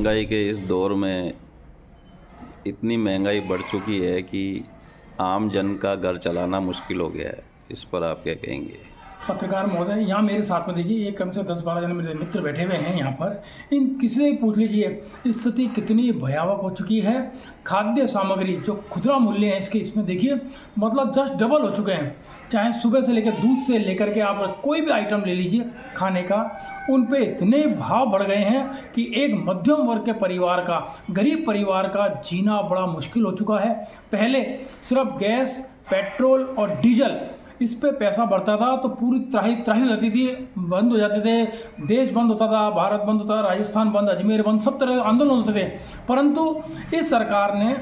महंगाई के इस दौर में इतनी महंगाई बढ़ चुकी है कि आम जन का घर चलाना मुश्किल हो गया है। इस पर आप क्या कहेंगे? पत्रकार महोदय, यहाँ मेरे साथ में देखिए एक कम से 10-12 जन मेरे मित्र बैठे हुए हैं यहाँ पर। इन किसी से पूछ लीजिए स्थिति कितनी भयावह हो चुकी है। खाद्य सामग्री जो खुदरा मूल्य है इसके, इसमें देखिए मतलब जस्ट डबल हो चुके हैं। चाहे सुबह से लेकर दूध से लेकर के आप कोई भी आइटम ले लीजिए खाने का, उन पे इतने भाव बढ़ गए हैं कि एक मध्यम वर्ग के परिवार का, गरीब परिवार का जीना बड़ा मुश्किल हो चुका है। पहले सिर्फ गैस, पेट्रोल और डीजल इस पे पैसा बढ़ता था तो पूरी त्राही त्राही हो जाती थी, बंद हो जाते थे, देश बंद होता था, भारत बंद होता था, राजस्थान बंद, अजमेर बंद, सब तरह के आंदोलन होते थे। परंतु इस सरकार ने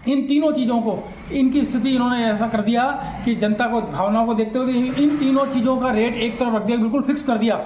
इन तीनों चीज़ों को, इनकी स्थिति इन्होंने ऐसा कर दिया कि जनता को भावनाओं को देखते हुए इन तीनों चीज़ों का रेट एक तरफ रख दिया, बिल्कुल फिक्स कर दिया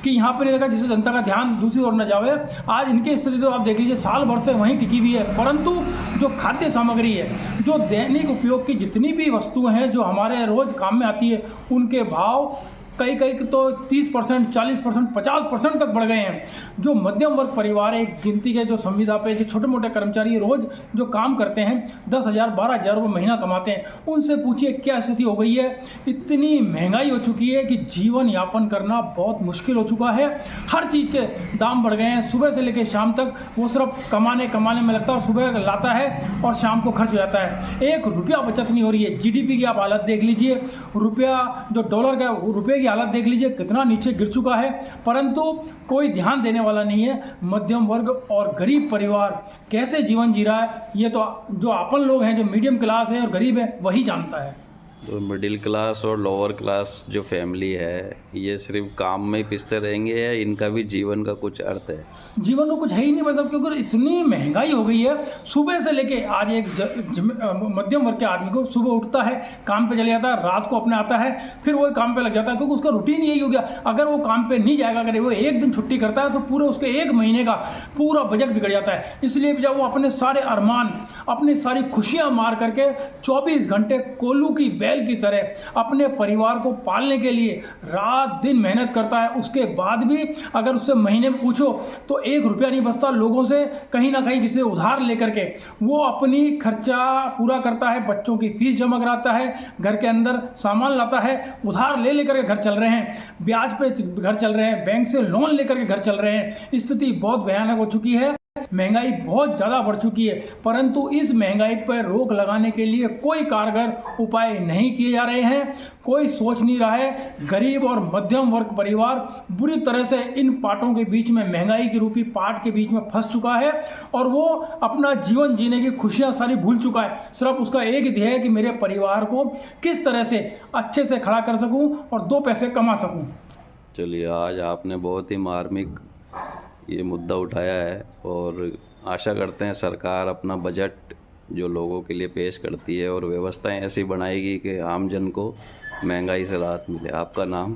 कि यहाँ पर नहीं रखा जिससे जनता का ध्यान दूसरी ओर न जावे। आज इनकी स्थिति तो आप देख लीजिए साल भर से वहीं टिकी हुई है। परंतु जो खाद्य सामग्री है, जो दैनिक उपयोग की जितनी भी वस्तुएं हैं जो हमारे रोज़ काम में आती है, उनके भाव कई तो 30%, 40%, 50% तक बढ़ गए हैं। जो मध्यम वर्ग परिवार है, एक गिनती के जो संविदा पे जो छोटे मोटे कर्मचारी रोज जो काम करते हैं, 10,000 12,000 रुपये महीना कमाते हैं, उनसे पूछिए क्या स्थिति हो गई है। इतनी महंगाई हो चुकी है कि जीवन यापन करना बहुत मुश्किल हो चुका है। हर चीज़ के दाम बढ़ गए हैं। सुबह से लेकर शाम तक वो सिर्फ कमाने में लगता है और सुबह लाता है और शाम को खर्च हो जाता है। 1 रुपया बचत नहीं हो रही है। जीडीपी की आप हालत देख लीजिए, रुपया जो डॉलर का रुपये की हालत देख लीजिए कितना नीचे गिर चुका है। परंतु कोई ध्यान देने वाला नहीं है। मध्यम वर्ग और गरीब परिवार कैसे जीवन जी रहा है, ये तो जो अपन लोग हैं, जो मीडियम क्लास है और गरीब है, वही जानता है। तो मिडिल क्लास और लोअर क्लास जो फैमिली है, ये सिर्फ काम में पिसते रहेंगे या इनका भी जीवन का कुछ अर्थ है? जीवन में कुछ है ही नहीं, मतलब क्योंकि इतनी महंगाई हो गई है। सुबह से लेके आज एक मध्यम वर्ग के आदमी को सुबह उठता है, काम पे चले जाता है, रात को अपने आता है, फिर वही काम पे लग जाता है, क्योंकि उसका रूटीन यही हो गया। अगर वो काम पे नहीं जाएगा, अगर वो एक दिन छुट्टी करता है तो पूरे उसके 1 महीने का पूरा बजट बिगड़ जाता है। इसलिए जब वो अपने सारे अरमान, अपनी सारी खुशियाँ मार करके 24 घंटे कोल्लू की की तरह अपने परिवार को पालने के लिए रात दिन मेहनत करता है, उसके बाद भी अगर उससे महीने में पूछो तो 1 रुपया नहीं बचता। लोगों से कहीं ना कहीं किसी से उधार लेकर के वो अपनी खर्चा पूरा करता है, बच्चों की फीस जमा कराता है, घर के अंदर सामान लाता है, उधार ले लेकर के घर चल रहे हैं, ब्याज पे घर चल रहे हैं, बैंक से लोन लेकर के घर चल रहे हैं। स्थिति बहुत भयानक हो चुकी है। महंगाई बहुत ज़्यादा बढ़ चुकी है। परंतु इस महंगाई पर रोक लगाने के लिए कोई कारगर उपाय नहीं किए जा रहे हैं। कोई सोच नहीं रहा है। गरीब और मध्यम वर्ग परिवार बुरी तरह से इन पाटों के बीच में, महंगाई की रूपी पाट के बीच में फंस चुका है और वो अपना जीवन जीने की खुशियां सारी भूल चुका है। सिर्फ उसका एक ध्येय है कि मेरे परिवार को किस तरह से अच्छे से खड़ा कर सकूं और 2 पैसे कमा सकूं। चलिए, आज आपने बहुत ही मार्मिक ये मुद्दा उठाया है और आशा करते हैं सरकार अपना बजट जो लोगों के लिए पेश करती है और व्यवस्थाएं ऐसी बनाएगी कि आम जन को महंगाई से राहत मिले। आपका नाम?